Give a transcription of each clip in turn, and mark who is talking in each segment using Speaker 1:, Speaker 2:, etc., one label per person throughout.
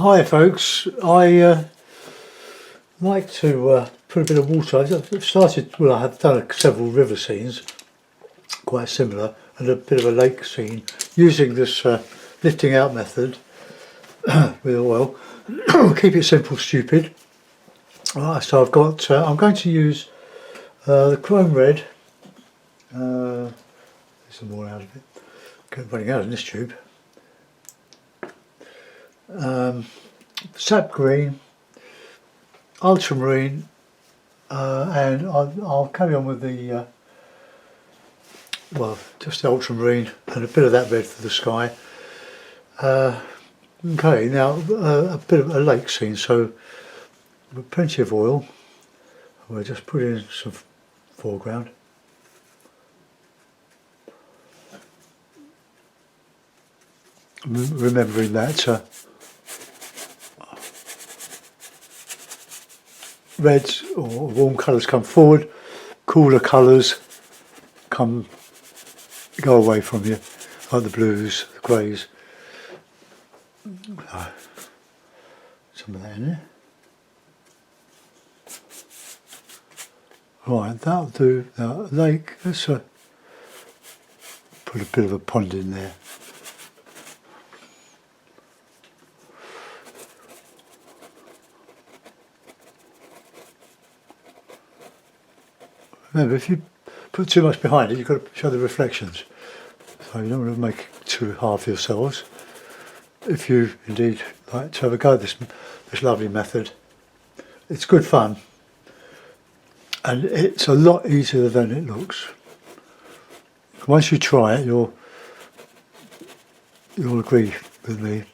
Speaker 1: Hi folks, I like to put a bit of water. I've started, well I have done several river scenes, quite similar, and a bit of a lake scene using this lifting out method with oil. Keep it simple, stupid. Right, so I've got, I'm going to use the chrome red, there's some more out of it, running out in this tube, sap green, ultramarine, and I'll carry on with the well, just the ultramarine and a bit of that red for the sky. Okay, now a bit of a lake scene, so with plenty of oil. We'll just put in some foreground. Remembering that reds or warm colours come forward, cooler colours go away from you, like the blues, the greys. Some of that in there. Right, that'll do. Now, lake, let's put a bit of a pond in there. Remember, if you put too much behind it, you've got to show the reflections. So you don't want to make it too hard for yourselves. If you indeed like to have a go at this lovely method, it's good fun. And it's a lot easier than it looks. Once you try it, you'll agree with me.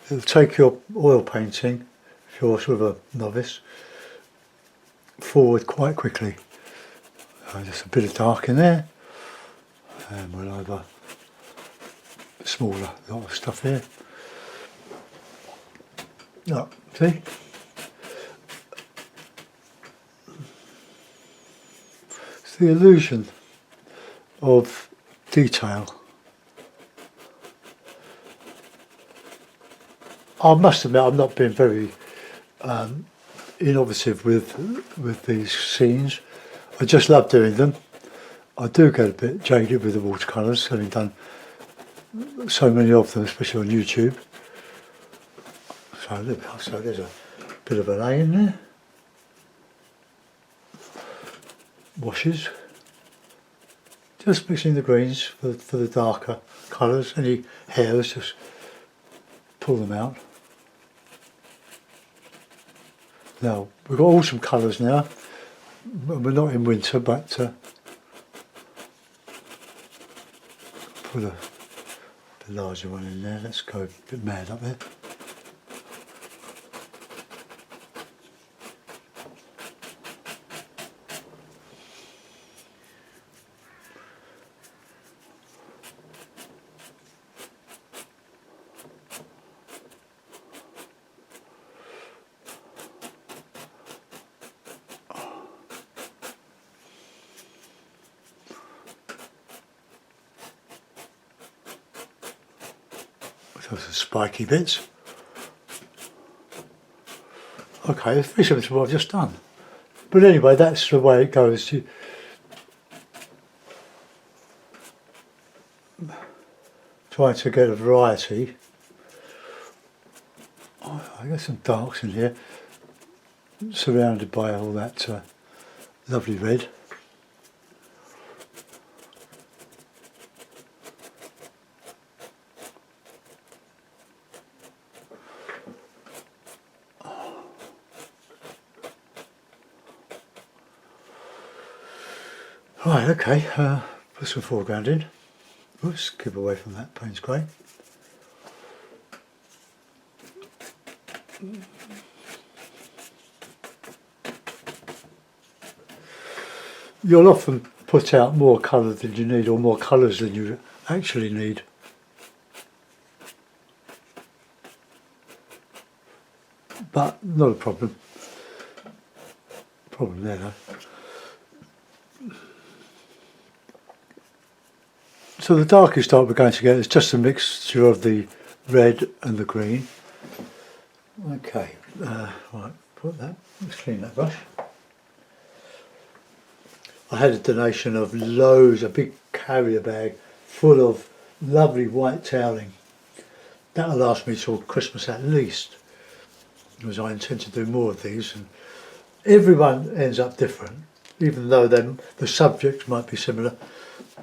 Speaker 1: It'll take your oil painting, if you're sort of a novice, forward quite quickly. Just a bit of dark in there, and we'll have a smaller lot of stuff here. Oh, see? It's the illusion of detail. I must admit I'm not being very innovative with these scenes. I just love doing them. I do get a bit jaded with the watercolours, having done so many of them, especially on YouTube. So there's a bit of an A in there. Washes. Just mixing the greens for the darker colours. Any hairs, just pull them out. Now, we've got awesome colours now. We're not in winter, but put a larger one in there. Let's go a bit mad up there. Those are spiky bits. Okay, it's very similar to what I've just done. But anyway, that's the way it goes. You try to get a variety. Oh, I got some darks in here, surrounded by all that lovely red. Right, okay, put some foreground in. Oops, keep away from that Payne's grey. You'll often put out more colour than you need, or more colours than you actually need. But not a problem. Problem there though. So the darkest dark we're going to get is just a mixture of the red and the green. Okay, right, put that, let's clean that brush. I had a donation of loads, a big carrier bag full of lovely white toweling. That'll last me till Christmas at least, because I intend to do more of these, and everyone ends up different, even though the subjects might be similar.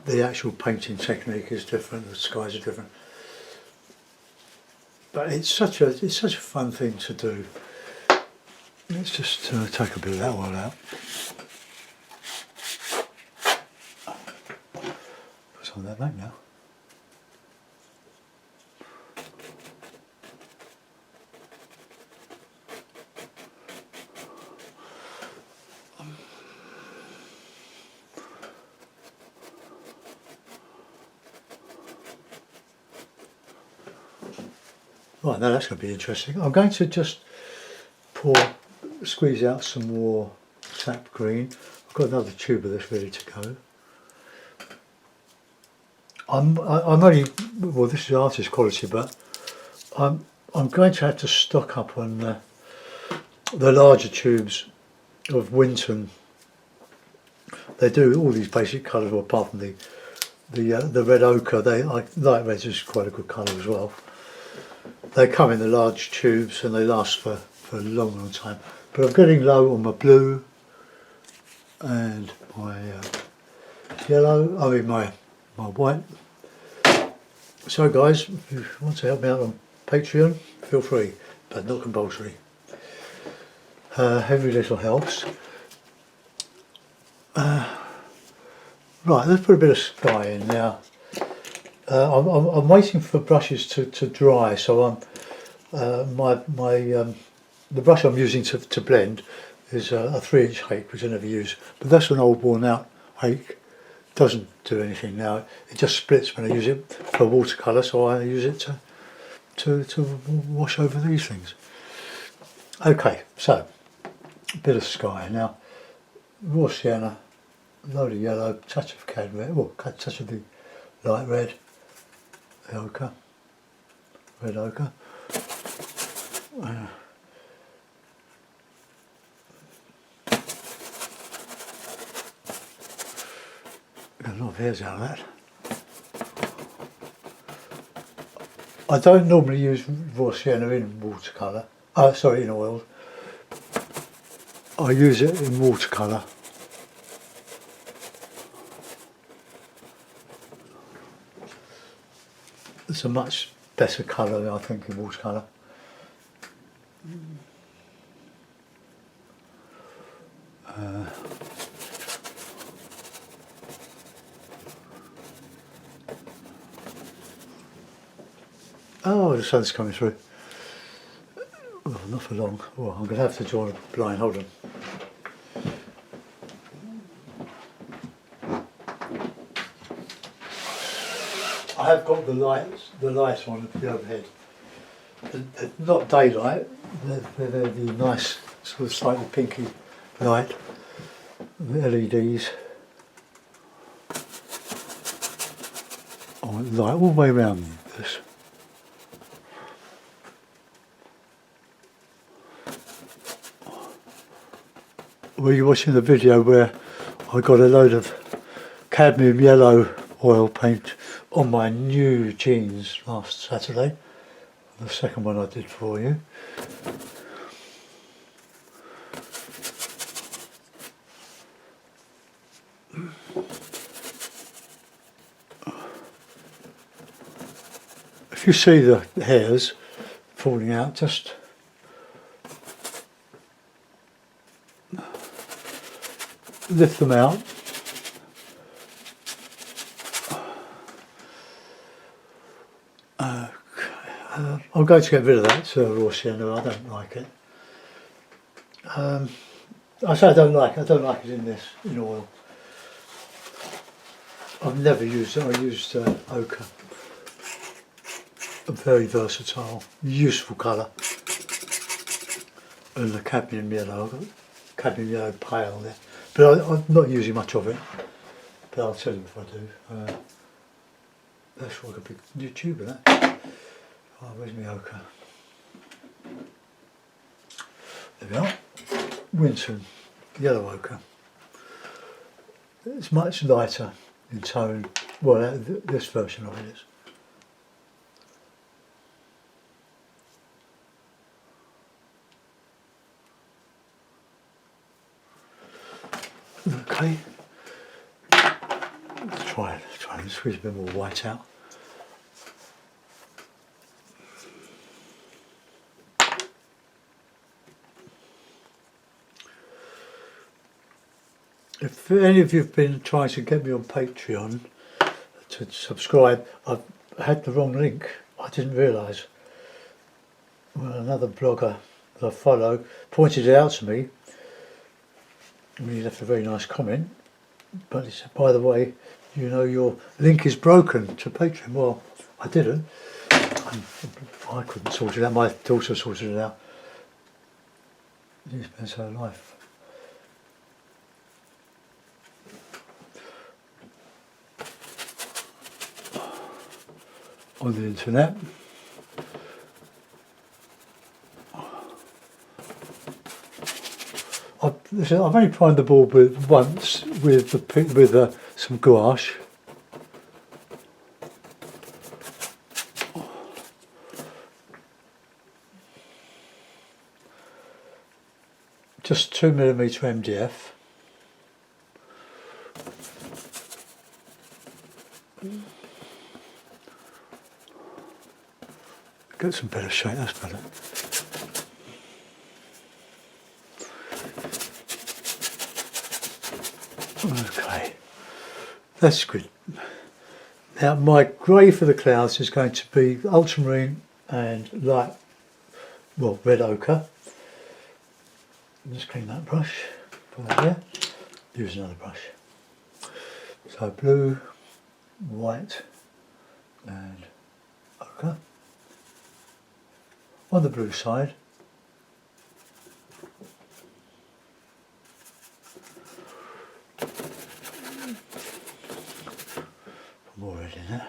Speaker 1: The actual painting technique is different, the skies are different. But it's such a fun thing to do. Let's just take a bit of that one out. Put some of that back now. Right, now that's going to be interesting. I'm going to just squeeze out some more sap green. I've got another tube of this ready to go. I'm only, well, this is artist quality, but I'm going to have to stock up on the larger tubes of Winton. They do all these basic colours, well, apart from the red ochre. Light red is quite a good colour as well. They come in the large tubes and they last for a long time. But I'm getting low on my blue and my yellow, my white. So guys, if you want to help me out on Patreon, feel free, but not compulsory. Every little helps. Right, let's put a bit of sky in now. I'm waiting for brushes to dry, so the brush I'm using to blend is a 3-inch Hake, which I never use, but that's an old worn out Hake. Doesn't do anything now. It just splits when I use it for watercolour, so I use it to wash over these things. Okay, so a bit of sky now. Raw sienna, load of yellow, touch of cad red, well, touch of the light red. Ochre, red ochre. Got a lot of hairs out of that. I don't normally use raw sienna in watercolour. Sorry, in oils. I use it in watercolour. It's a much better colour, I think, in watercolour. Oh, the sun's coming through. Oh, not for long. Oh, I'm going to have to draw a blind. Hold on. I have got the light on the overhead. They're not daylight, they're the nice sort of slightly pinky light, the LEDs. Oh, light all the way around this. Were you watching the video where I got a load of cadmium yellow oil paint on my new jeans last Saturday? The second one I did for you. If you see the hairs falling out, just lift them out. I'm going to get rid of that raw sienna. I don't like it. I say I don't like it in oil. I've never used it. I used ochre. A very versatile, useful colour. And the cadmium yellow. I've got cadmium yellow pale there. But I'm not using much of it. But I'll tell you if I do. That's like a big new tube of that. Oh, where's my ochre? There we are. Winton yellow ochre. It's much lighter in tone. Well, this version of it is. Okay. Let's try and squeeze a bit more white out. If any of you have been trying to get me on Patreon to subscribe, I've had the wrong link. I didn't realise. Well, another blogger that I follow pointed it out to me. He left a very nice comment, but he said, by the way, you know your link is broken to Patreon. Well, I didn't. I couldn't sort it out. My daughter sorted it out. She spends her life on the internet. I've only primed the board once with some gouache. Just 2mm MDF. Get some better shade, that's better. Okay, that's good. Now my grey for the clouds is going to be ultramarine and light, well, red ochre. Just clean that brush, put that there, use another brush. So blue, white and ochre. On the blue side, put more red in there.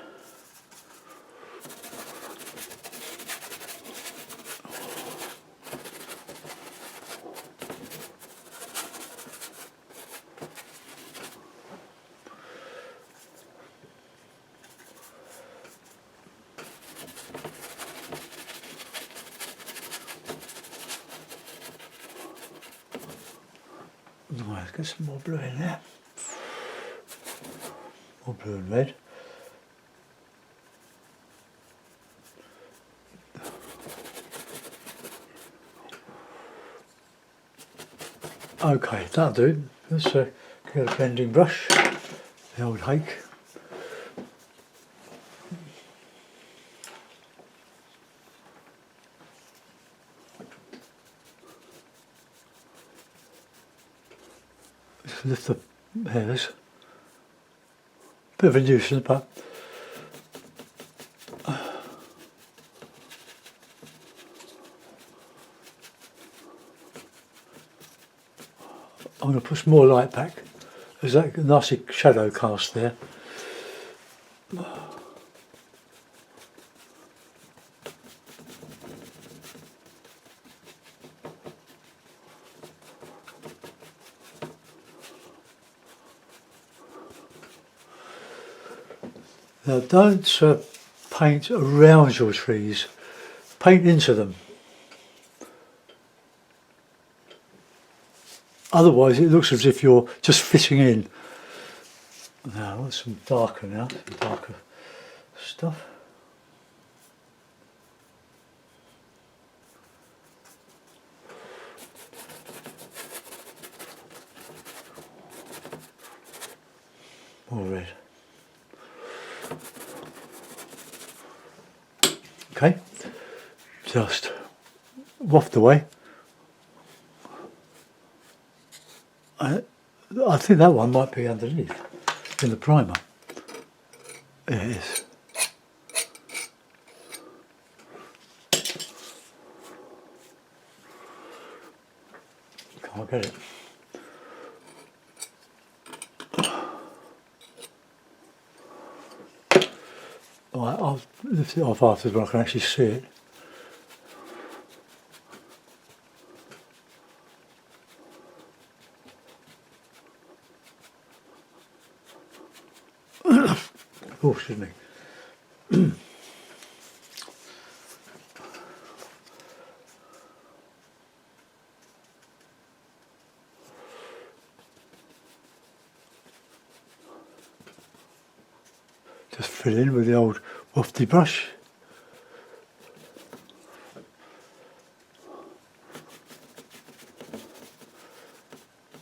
Speaker 1: Right, let's get some more blue in there. More blue and red. Okay, that'll do. Let's get a blending brush, the old Hake. Lift the hairs. Bit of a nuisance, but I'm going to put some more light back. There's that nice shadow cast there. Now don't paint around your trees, paint into them. Otherwise it looks as if you're just fitting in. Now I want some darker now, some darker stuff. More red. Okay, just waft away. I think that one might be underneath in the primer. Yeah, it is. Can't get it. Alright, I'll lift it off afterwards when I can actually see it. Oh, excuse me. Just fill in with the old wafty brush.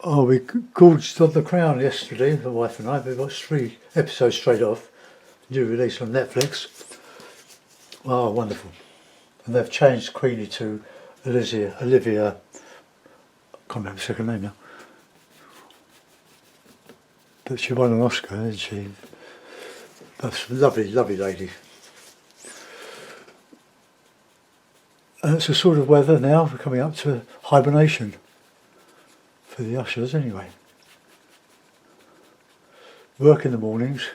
Speaker 1: Oh, we gorged on The Crown yesterday, the wife and I. We watched 3 episodes straight off. New release on Netflix. Oh, wonderful. And they've changed Queenie to Olivia, I can't remember her second name now. But she won an Oscar, didn't she? That's a lovely, lovely lady. And it's the sort of weather now, we're coming up to hibernation. For the ushers anyway. Work in the mornings,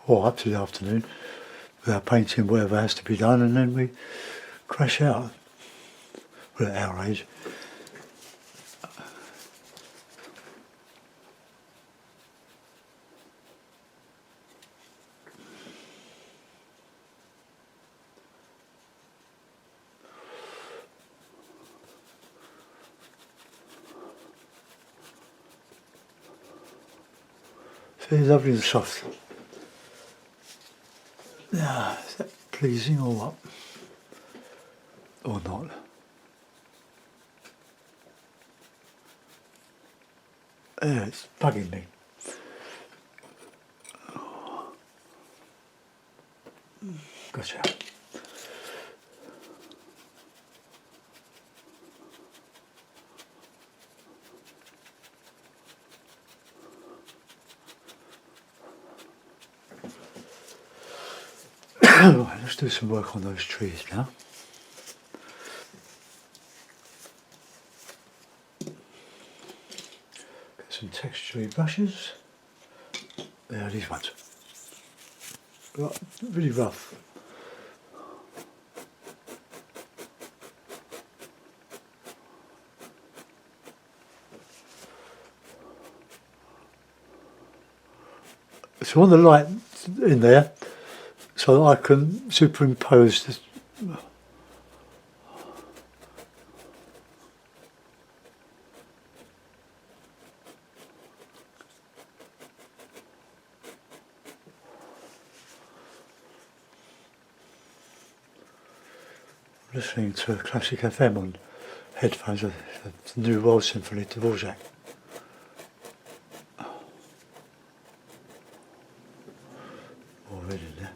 Speaker 1: or up to the afternoon, with our painting, whatever has to be done, and then we crash out. Well, at our age. Very lovely and soft. Now, is that pleasing or what? Or not? Yeah, it's bugging me. Gotcha. Right, let's do some work on those trees now. Get some texture brushes. Yeah, these ones. Really rough. So I want the light in there so that I can superimpose this. Listening to Classic FM on headphones, the New World Symphony, Dvorak. Already there.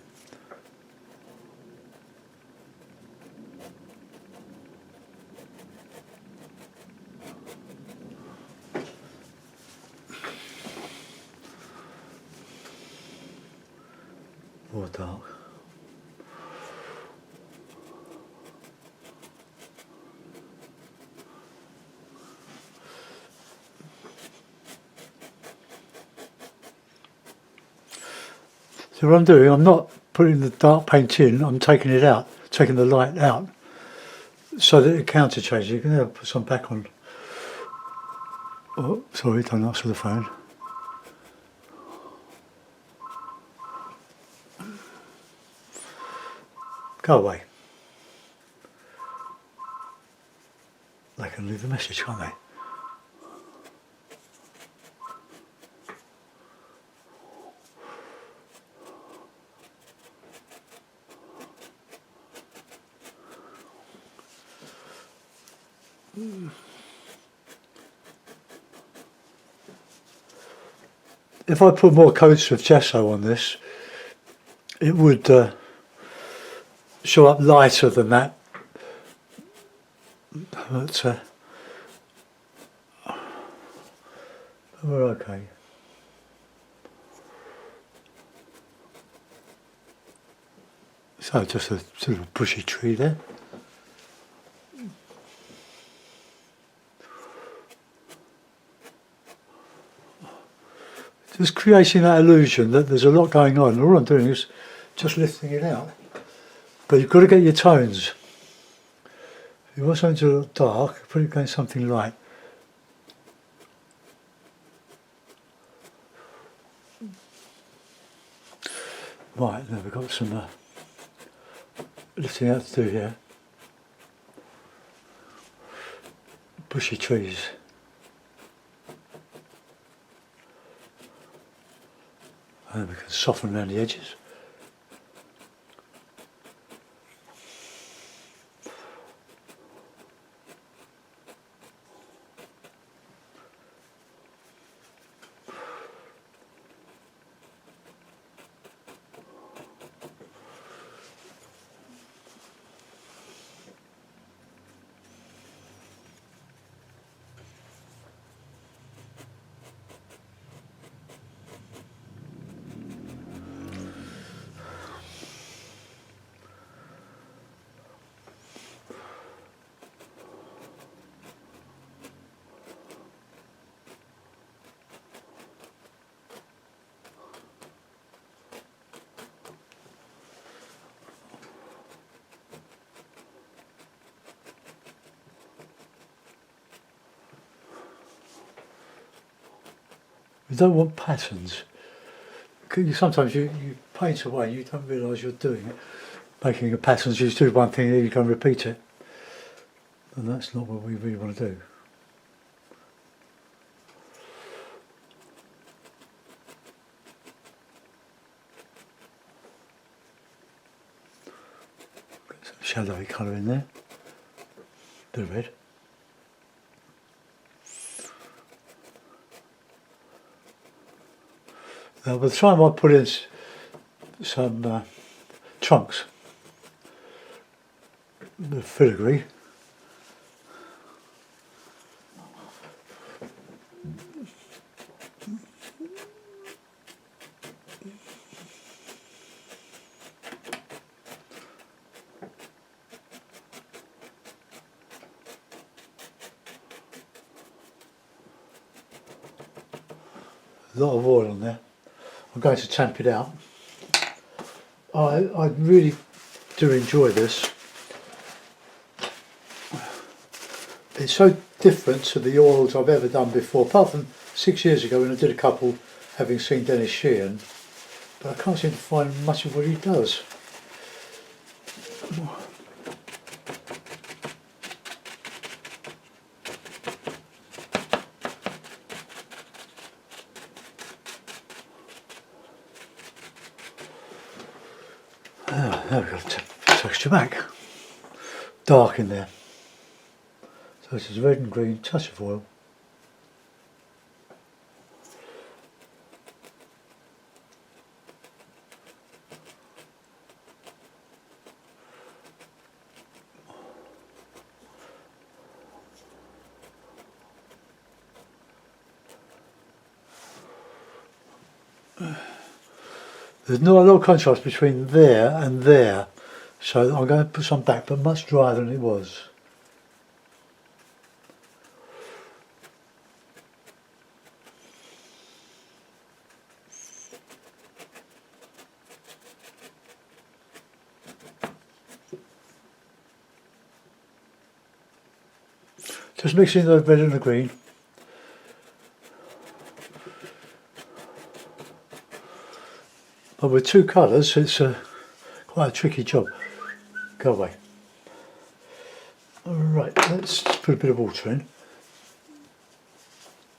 Speaker 1: More dark. So what I'm doing, I'm not putting the dark paint in, I'm taking it out, taking the light out, so that it counter changes. You can put some back on. Oh, sorry, don't answer the phone. Go away. They can leave a message, can't they? If I put more coats of gesso on this, it would show up lighter than that. But we're okay. So just a sort of bushy tree there. Just creating that illusion that there's a lot going on, and all I'm doing is just lifting it out. But you've got to get your tones. If you want something to look dark, put it against something light. Right, now we've got some lifting out to do here. Bushy trees. And we can soften around the edges. You don't want patterns. Sometimes you paint away and you don't realise you're doing it. Making a pattern, you just do one thing and you can repeat it. And that's not what we really want to do. Get some shadowy colour in there. Bit of red. Now by the time I put in some trunks, the filigree, a lot of oil on there. I'm going to tamp it out. I really do enjoy this. It's so different to the oils I've ever done before, apart from 6 years ago when I did a couple having seen Dennis Sheehan, but I can't seem to find much of what he does. Now we've got the texture back. Dark in there. So this is red and green, touch of oil. There's not a lot of contrast between there and there, so I'm going to put some back, but much drier than it was. Just mixing the red and the green. But with two colours, it's quite a tricky job. Go away. Alright, let's put a bit of water in.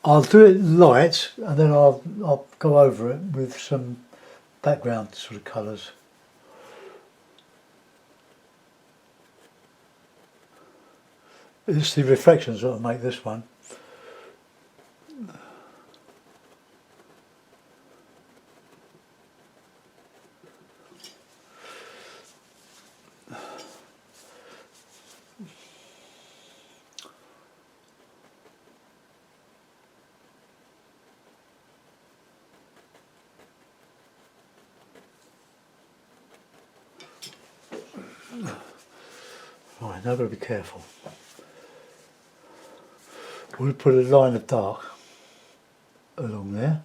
Speaker 1: I'll do it light and then I'll go over it with some background sort of colours. It's the reflections that will make this one. Right, now I've got to be careful. We'll put a line of dark along there.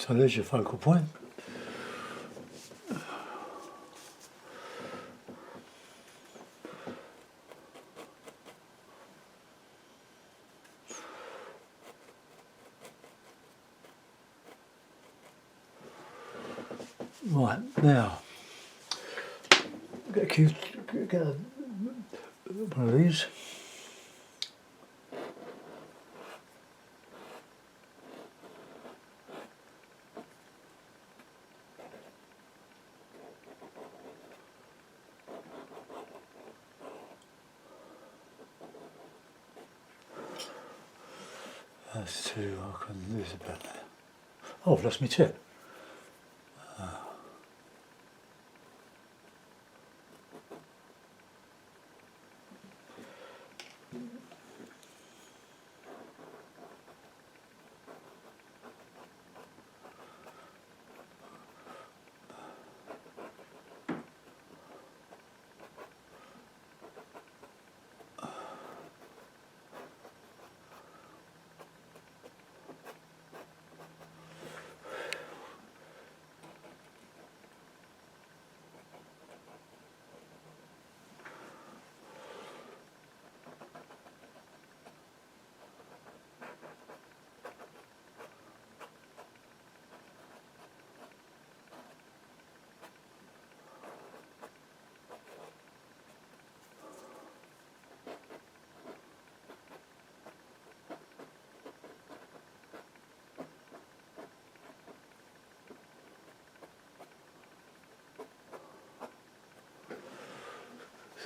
Speaker 1: So there's your focal point. Right, now get one of these. That's two, I can do this about that. Oh, I've lost my tip.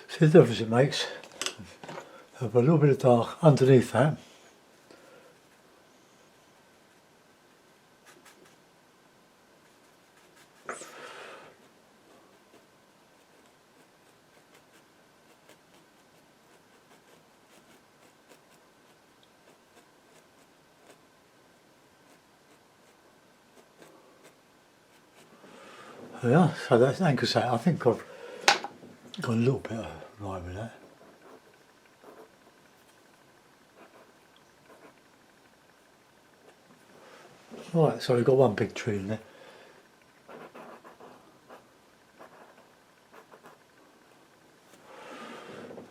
Speaker 1: See the difference it makes. Have a little bit of dark underneath that. Yeah, so that's anchor set. I think I've got a little bit of right with that. Right, so we've got one big tree in there.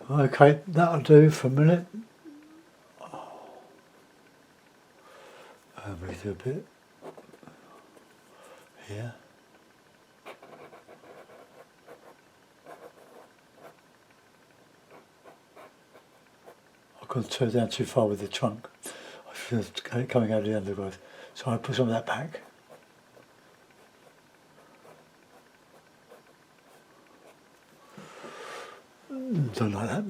Speaker 1: Okay, that'll do for a minute. We do a bit here. I couldn't turn down too far with the trunk. I feel it coming out of the undergrowth. So I put some of that back. Don't like that.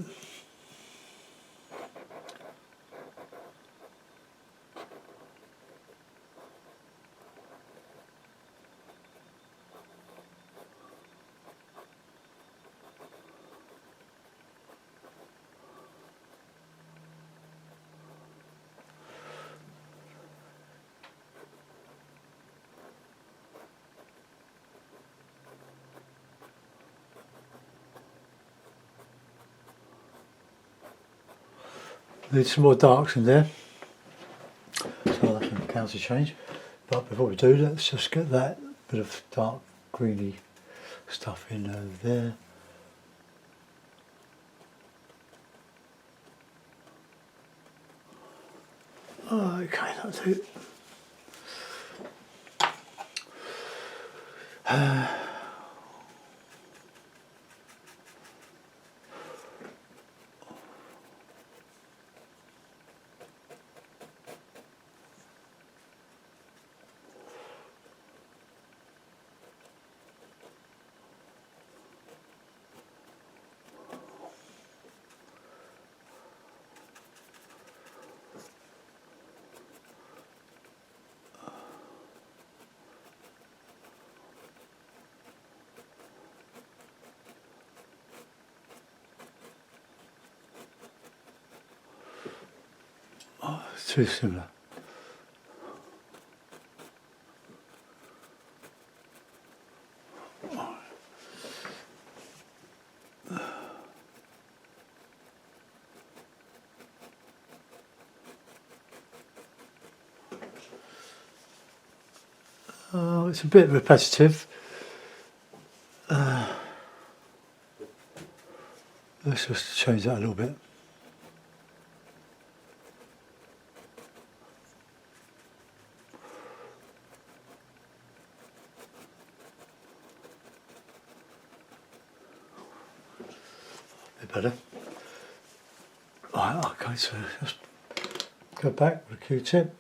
Speaker 1: Need some more darks in there, so I can counter change. But before we do, let's just get that bit of dark greeny stuff in over there. Okay, that's it. Oh, it's too similar. it's a bit repetitive. Let's just change that a little bit. A bit better. Right, okay, so just go back with a Q-tip.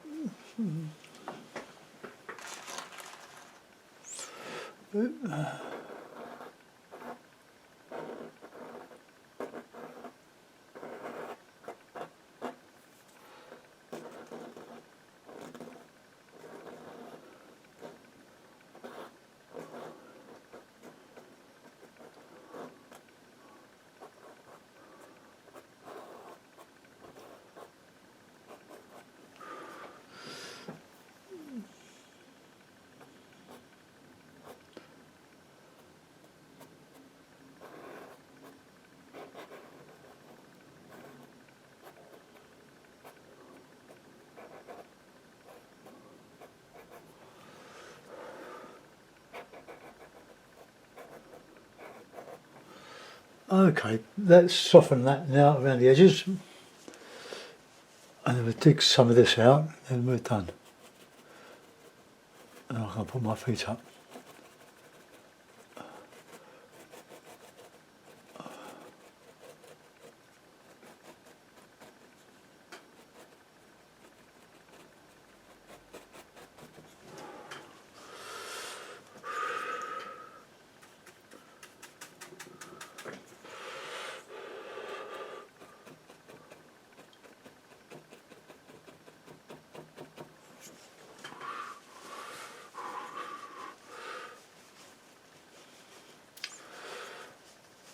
Speaker 1: Okay, let's soften that now around the edges, and then we'll dig some of this out, and we're done. And I can put my feet up.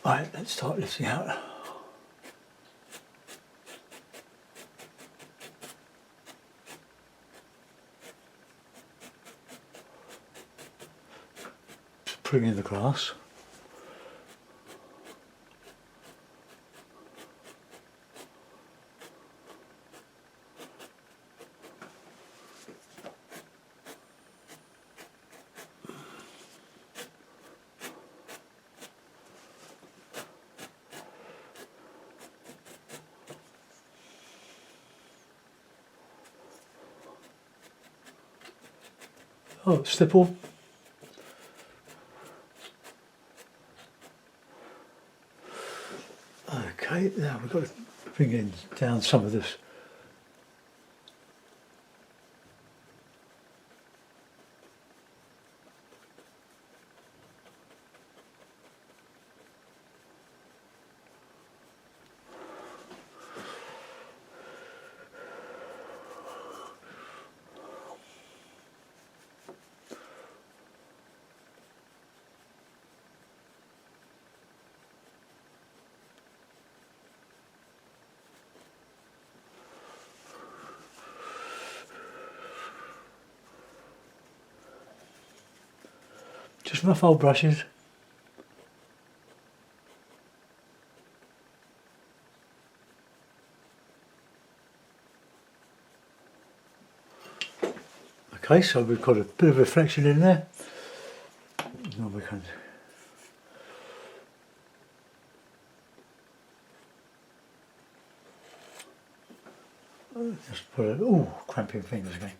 Speaker 1: Right, let's start lifting out. Just bring in the grass. Oh, stipple. Okay, now we've got to bring in down some of this. Just rough old brushes. Okay, so we've got a bit of reflection in there. Now we can just put it. Oh, cramping fingers again.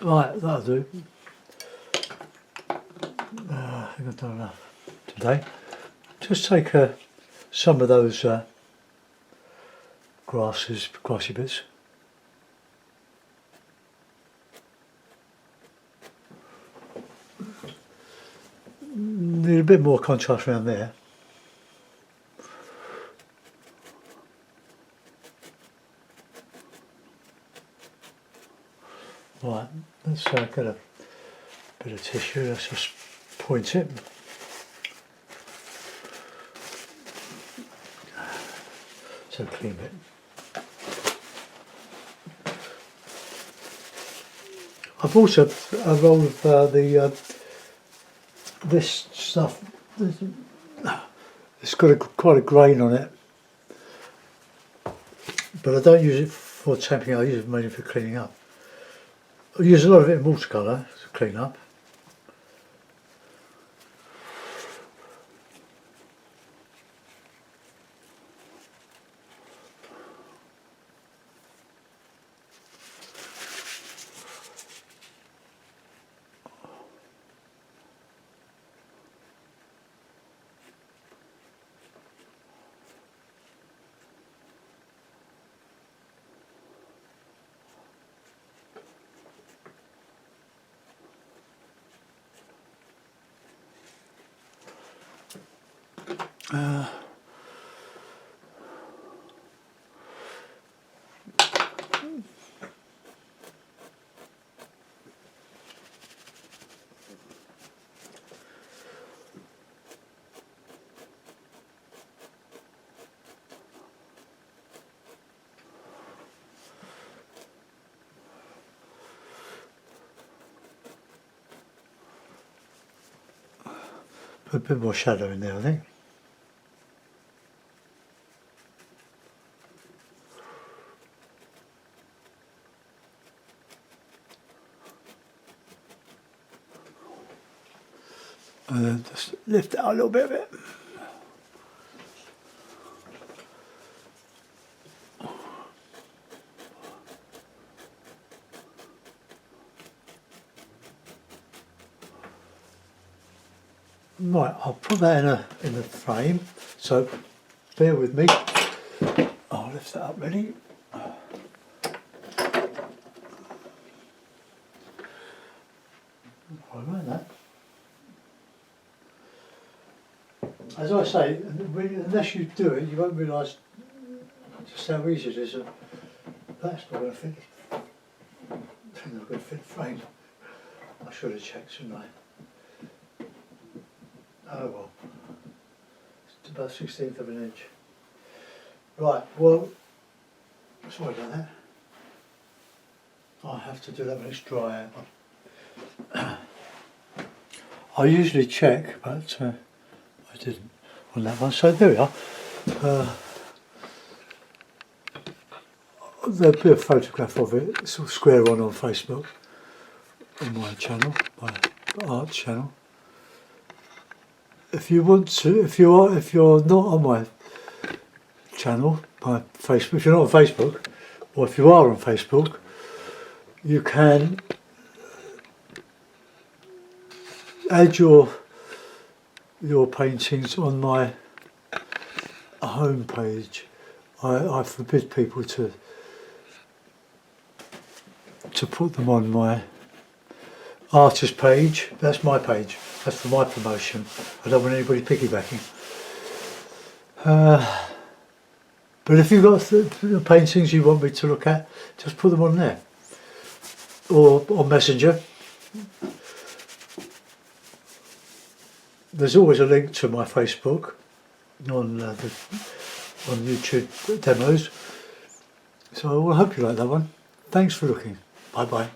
Speaker 1: Right, that'll do. I think I've done enough today. Just take some of those grassy bits. Need a bit more contrast around there. Right, let's get a bit of tissue, let's just point it. So clean bit. I've also a roll of this stuff. It's got quite a grain on it. but I don't use it for tamping. I use it mainly for cleaning up. I use a lot of it in watercolour to clean up. Put a bit more shadow in there, I think. And then just lift out a little bit of it. Right, I'll put that in the frame, so bear with me. I'll lift that up ready. Like that. As I say, unless you do it, you won't realise just how easy it is. That's not going to fit. It's not going to fit the frame. I should have checked, shouldn't I? Oh well, it's about 1/16 of an inch. Right, well, sorry about that. I have to do that when it's dry out. I usually check, but I didn't on that one, so there we are. There'll be a photograph of it, sort of square on Facebook, on my channel, my art channel. If you want to, if you're not on my channel, my Facebook, if you're not on Facebook, or if you are on Facebook, you can add your paintings on my home page. I forbid people to put them on my artist page. That's my page. That's for my promotion. I don't want anybody piggybacking. But if you've got the paintings you want me to look at, just put them on there. Or on Messenger. There's always a link to my Facebook on YouTube demos. So I hope you like that one. Thanks for looking. Bye bye.